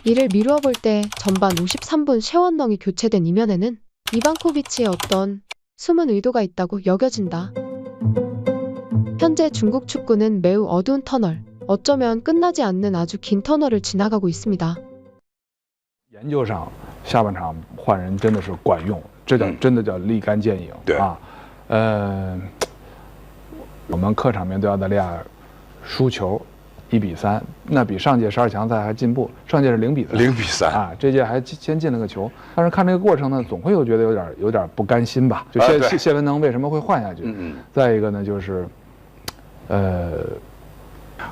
이를 미루어 볼 때 전반 53분 셰원렁이 교체된 이면에는 이방코비치의 어떤 숨은 의도가 있다고 여겨진다. 현재 중국 축구는 매우 어두운 터널, 어쩌면 끝나지 않는 아주 긴 터널을 지나가고 있습니다. 研究上，下半场换人真的是管用，这叫真的叫立竿见影。对啊，我们客场面对澳大利亚输球1-3，那比上届12强赛还进步，上届是0-3啊，这届还先进了个球。但是看这个过程呢，总会觉得有点不甘心吧？就谢文能为什么会换下去？再一个呢，就是，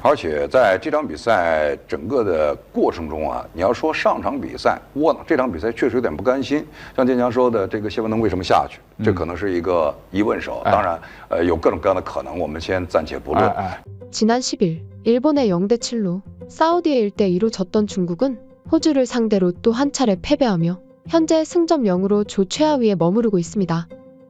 而且在这场比赛整个的过程中啊，你要说上场比赛窝囊，这场比赛确实有点不甘心。像建强说的，这个谢文能为什么下去，这可能是一个疑问手。当然，有各种各样的可能，我们先暂且不论。지난 10일 일본의 0-7로 사우디의 1-2로 졌던 중국은 호주를 상대로 또 한 차례 패배하며 현재 승점 0으로 조 최하위에 머무르고 있습니다.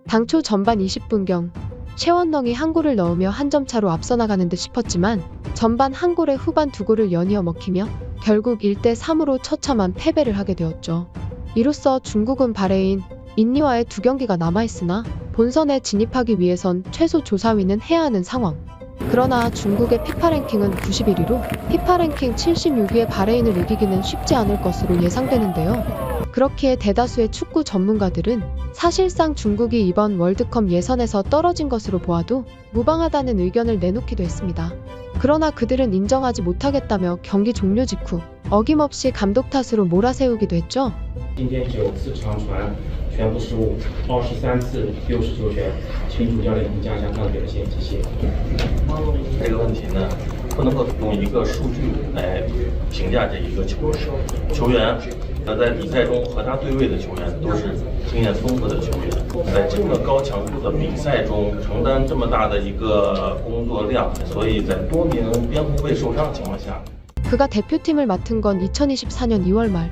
당초 전반 20분경 셰원렁이 한 골을 넣으며 한 점 차로 앞서 나가는 듯 싶었지만 전반 한 골에 후반 두 골을 연이어 먹히며 결국 1-3으로 처참한 패배를 하게 되었죠. 이로써 중국은 바레인, 인니와의 두 경기가 남아있으나 본선에 진입하기 위해선 최소 조사위는 해야 하는 상황. 그러나 중국의 피파 랭킹은 91위로 피파 랭킹 76위의 바레인을 이기기는 쉽지 않을 것으로 예상되는데요. 그렇기에 대다수의 축구 전문가들은 사실상 중국이 이번 월드컵 예선에서 떨어진 것으로 보아도 무방하다는 의견을 내놓기도 했습니다. 그러나 그들은 인정하지 못하겠다며 경기 종료 직후 어김없이 감독 탓으로 몰아세우기도 했죠. 今天9次长传全部失误，23次丢失球权，请主教练评价一下他的表现，谢谢。这个问题呢，不能够用一个数据来评价这一个球员。球员在比赛中和他对位的球员都是经验丰富的球员，在这么高强度的比赛中承担这么大的一个工作量，所以在多名边后卫受伤的情况下， 그가 대표팀을 맡은 건 2024년 2월 말.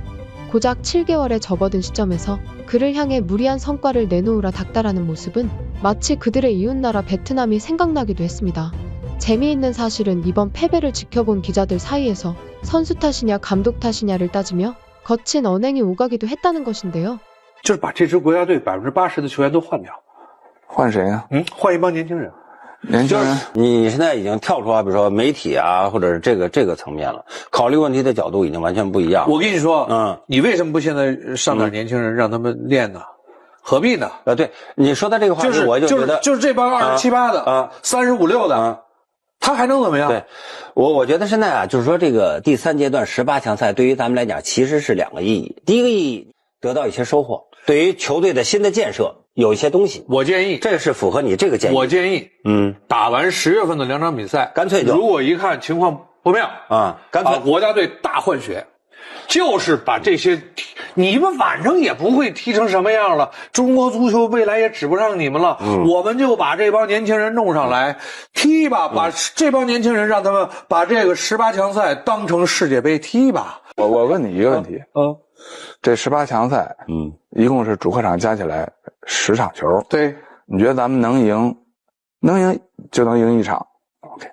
고작 7개월에 접어든 시점에서 그를 향해 무리한 성과를 내놓으라 닥달하는 모습은 마치 그들의 이웃나라 베트남이 생각나기도 했습니다. 재미있는 사실은 이번 패배를 지켜본 기자들 사이에서 선수 탓이냐 감독 탓이냐를 따지며 거친 언행이 오가기도 했다는 것인데요. 就是把这支国家队80%的球员都换掉，换谁啊？换一帮年轻人。年轻人，你现在已经跳出来，比如说媒体啊，或者是这个层面了，考虑问题的角度已经完全不一样。我跟你说，你为什么不现在上点年轻人让他们练呢？何必呢？对，你说的这个话题，我就觉得就是这帮27、8的，35、6的，他还能怎么样？对，我觉得现在啊，就是说这个第3阶段18强赛对于咱们来讲其实是2个意义。第一个意义得到一些收获，对于球队的新的建设有一些东西。我建议，这是符合你这个建议。我建议，打完10月份的2场比赛，干脆就如果一看情况不妙干脆国家队大换血，就是把这些，你们反正也不会踢成什么样了，中国足球未来也指不上你们了，我们就把这帮年轻人弄上来踢吧，把这帮年轻人让他们把这个18强赛当成世界杯踢吧。我问你一个问题，这18强赛，一共是主客场加起来10场球，对，你觉得咱们能赢就能赢1场 ，OK，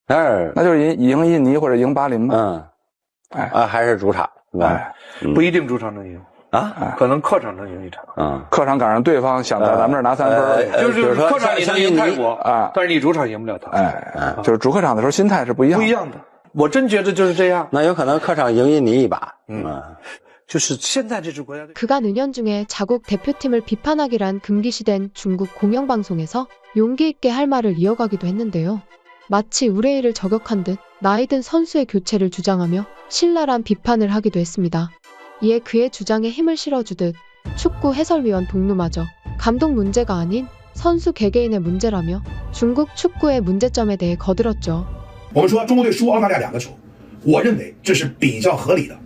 那就是赢印尼或者赢巴林嘛，还是主场，不一定主场能赢可能客场能赢1场，客场赶上对方想在咱们这儿拿3分，就是客场你能赢泰国但是你主场赢不了他，就是主客场的时候心态是不一样的，我真觉得就是这样。那有可能客场赢印尼一把，就是现在这支国家队。 그간 은연중에 자국 대표팀을 비판하기란 금기시된 중국 공영방송에서 용기 있게 할 말을 이어가기도 했는데요. 마치 우레이를 저격한 듯 나이든 선수의 교체를 주장하며 신랄한 비판을 하기도 했습니다. 이에 그의 주장에 힘을 실어주듯 축구 해설위원 동루마저 감독 문제가 아닌 선수 개개인의 문제라며 중국 축구의 문제점에 대해 거들었죠. 我们说中国队输澳大利亚2个球，我认为这是比较合理的，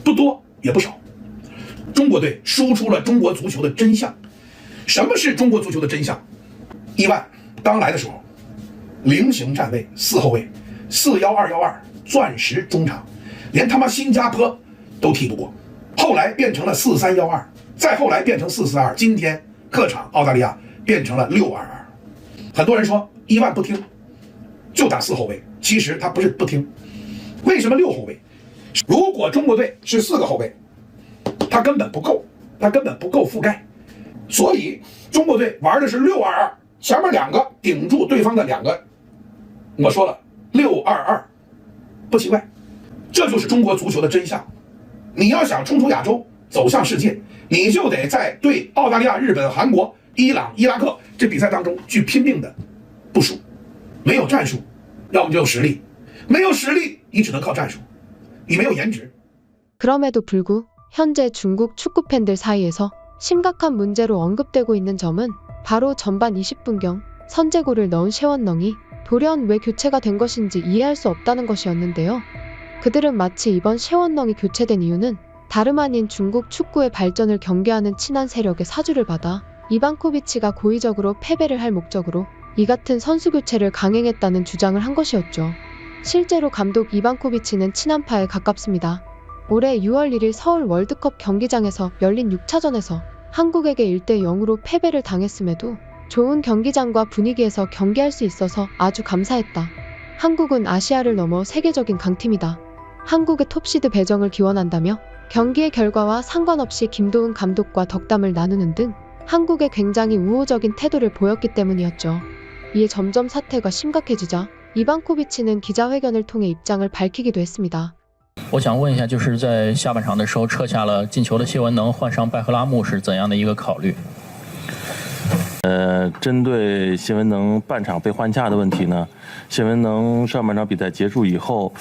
不多也不少。中国队输出了中国足球的真相。什么是中国足球的真相？伊万刚来的时候，菱形站位4后卫，4-1-2-1-2，钻石中场，连他妈新加坡都踢不过。后来变成了4-3-1-2，再后来变成4-4-2，今天客场澳大利亚变成了6-2-2。很多人说伊万不听，就打4后卫，其实他不是不听。为什么6后卫？如果中国队是4个后卫，他根本不够覆盖，所以中国队玩的是6-2-2，前面2个顶住对方的2个，我说了6-2-2，不奇怪，这就是中国足球的真相。你要想冲出亚洲走向世界，你就得在对澳大利亚、日本、韩国、伊朗、伊拉克这比赛当中去拼命的部署。没有战术，要么就有实力，没有实力你只能靠战术，你没有颜值。 그럼에도 불구 현재 중국 축구 팬들 사이에서 심각한 문제로 언급되고 있는 점은 바로 전반 20분경 선제골을 넣은 셰원넝이 돌연 왜 교체가 된 것인지 이해할 수 없다는 것이었는데요. 그들은 마치 이번 셰원넝이 교체된 이유는 다름 아닌 중국 축구의 발전을 경계하는 친한 세력의 사주를 받아 이반코비치가 고의적으로 패배를 할 목적으로 이 같은 선수 교체를 강행했다는 주장을 한 것이었죠. 실제로 감독 이반코비치는 친한파에 가깝습니다. 올해 6월 1일 서울 월드컵 경기장에서 열린 6차전에서 한국에게 1-0으로 패배를 당했음에도 좋은 경기장과 분위기에서 경기할 수 있어서 아주 감사했다. 한국은 아시아를 넘어 세계적인 강팀이다. 한국의 톱시드 배정을 기원한다며 경기의 결과와 상관없이 김도훈 감독과 덕담을 나누는 등 한국에 굉장히 우호적인 태도를 보였기 때문이었죠. 이에 점점 사태가 심각해지자 이반코비치는 기자회견을 통해 입장을 밝히기도 했습니다. 我想问一下，就是在下半场的时候撤下了进球的谢文能，换上拜赫拉木是怎样的一个考虑？针对谢文能半场被换下的问题呢，谢文能上半场比赛结束以后，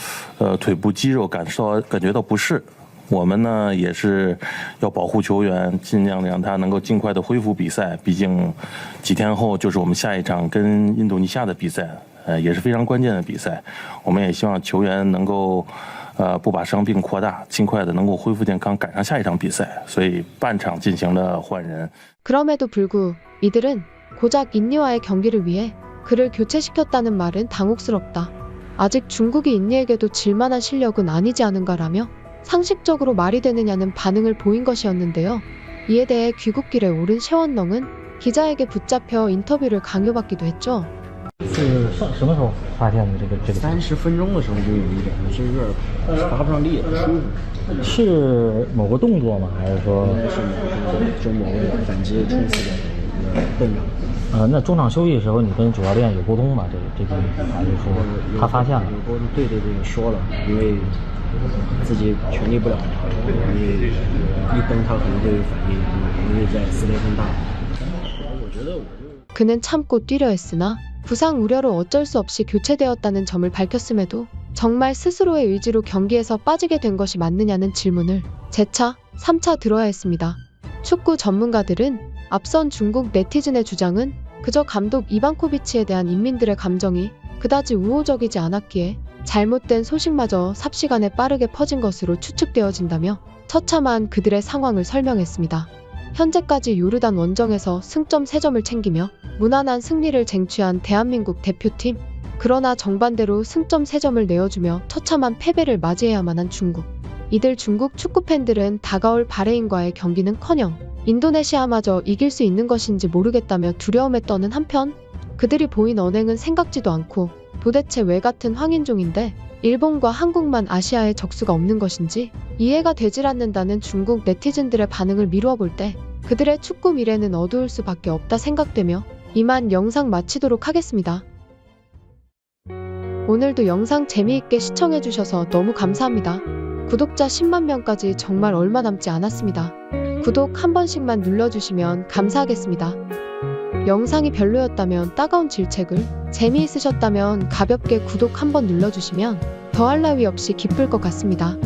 腿部肌肉感觉到不适，我们呢也是要保护球员，尽量让他能够尽快的恢复比赛。毕竟几天后就是我们下一场跟印度尼西亚的比赛，也是非常关键的比赛。我们也希望球员能够。不把伤病扩大，尽快的能够恢复健康，赶上下一场比赛，所以半场进行了换人。 그럼에도 불구 이들은 고작 인니와의 경기를 위해 그를 교체시켰다는 말은 당혹스럽다. 아직 중국이 인니에게도 질만한 실력은 아니지 않은가라며 상식적으로 말이 되느냐는 반응을 보인 것이었는데요. 이에 대해 귀국길에 오른 셰원넝은 기자에게 붙잡혀 인터뷰를 강요받기도 했죠. 是什么时候发现的这个？30分钟的时候就有一点，就有点拔不上力，不舒服。是某个动作吗？还是说？是某个反击冲刺的动作。那中场休息的时候，你跟主教练有沟通吗？这个还是说他发现了？有沟通，对，说了，因为自己全力不了，因为一蹬他可能会有反应，因为在撕裂更大。我觉得 그는 참고 뛰려 했으나 부상 우려로 어쩔 수 없이 교체되었다는 점을 밝혔음에도 정말 스스로의 의지로 경기에서 빠지게 된 것이 맞느냐는 질문을 재차 3차 들어야 했습니다. 축구 전문가들은 앞선 중국 네티즌의 주장은 그저 감독 이반코비치에 대한 인민들의 감정이 그다지 우호적이지 않았기에 잘못된 소식마저 삽시간에 빠르게 퍼진 것으로 추측되어진다며 처참한 그들의 상황을 설명했습니다. 현재까지 요르단 원정에서 승점 3점을 챙기며 무난한 승리를 쟁취한 대한민국 대표팀. 그러나 정반대로 승점 3점을 내어주며 처참한 패배를 맞이해야만 한 중국. 이들 중국 축구팬들은 다가올 바레인과의 경기는커녕 인도네시아마저 이길 수 있는 것인지 모르겠다며 두려움에 떠는 한편 그들이 보인 언행은 생각지도 않고 도대체 왜 같은 황인종인데 일본과 한국만 아시아에 적수가 없는 것인지 이해가 되질 않는다는 중국 네티즌들의 반응을 미루어 볼 때 그들의 축구 미래는 어두울 수밖에 없다 생각되며 이만 영상 마치도록 하겠습니다. 오늘도 영상 재미있게 시청해주셔서 너무 감사합니다. 구독자 10만 명까지 정말 얼마 남지 않았습니다. 구독 한 번씩만 눌러주시면 감사하겠습니다. 영상이 별로였다면 따가운 질책을, 재미있으셨다면 가볍게 구독 한번 눌러주시면 더할 나위 없이 기쁠 것 같습니다.